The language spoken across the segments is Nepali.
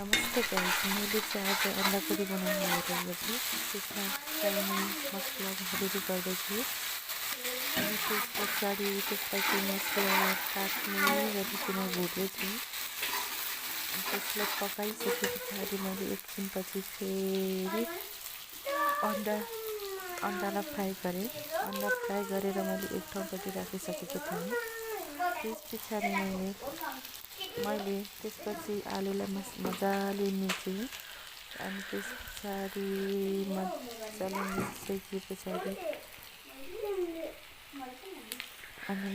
नमस्ते गाइस, मैले चाहिँ आज अन्डा करी बनाउनु आइरहेको छु। त्यसमा चाहिने मसलाहरू रेडी गर्दैछु अनि त्यस पछाडि त्यसलाई चाहिँ मसला काट्ने गरिकन भुट्दैछु। त्यसलाई पकाइसके पछाडि मैले एकछिनपछि फेरि अन्डालाई फ्राई गरेँ। अन्डा फ्राई गरेर मैले एक ठाउँपट्टि राखिसकेको थिएँ। त्यस पछाडि मैले त्यसपछि आलुलाई मजाले मिचेँ अनि त्यस पछाडि मजाले मिसिसके पछाडि अनि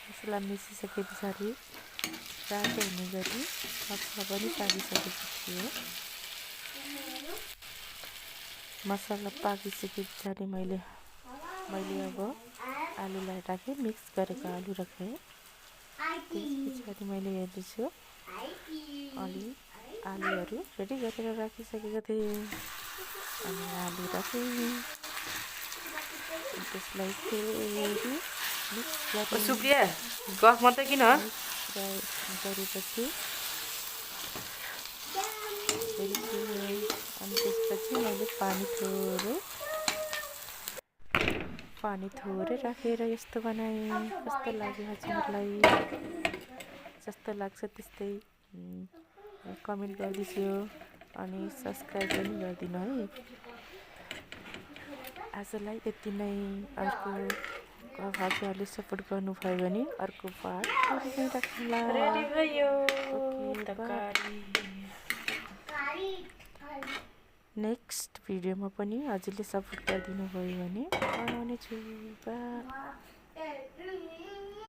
मसला मिसिसके पछाडि रातो हुने गरी मसला पनि पाकिसकेको थियो। मसला पाकिसके पछाडि मैले अब आलुलाई राखेँ, मिक्स गरेको आलु राखेँ। त्यस पछाडि मैले हेर्दैछु आलुहरू रेडी गरेर राखिसकेको थिएँ अनि आलु राखेँ। त्यसलाई फेरि मिक्स गरेँ। सुप्रिया गफ मात्रै किन गरेपछि अनि त्यसपछि मैले पानी थोरै राखेर यस्तो बनाएँ। कस्तो लाग्यो हजुरलाई? जस्तो लाग्छ त्यस्तै कमेन्ट गरिदियो अनि सब्सक्राइब पनि गरिदिनु है। आजलाई यति नै। अर्को हजुरहरूले सपोर्ट गर्नुभयो भने अर्को पार्ट राख्नुला। रेडी भयो नेक्स्ट भिडियोमा पनि हजुरले सपोर्ट गरिदिनु भयो भने बनाउने छु।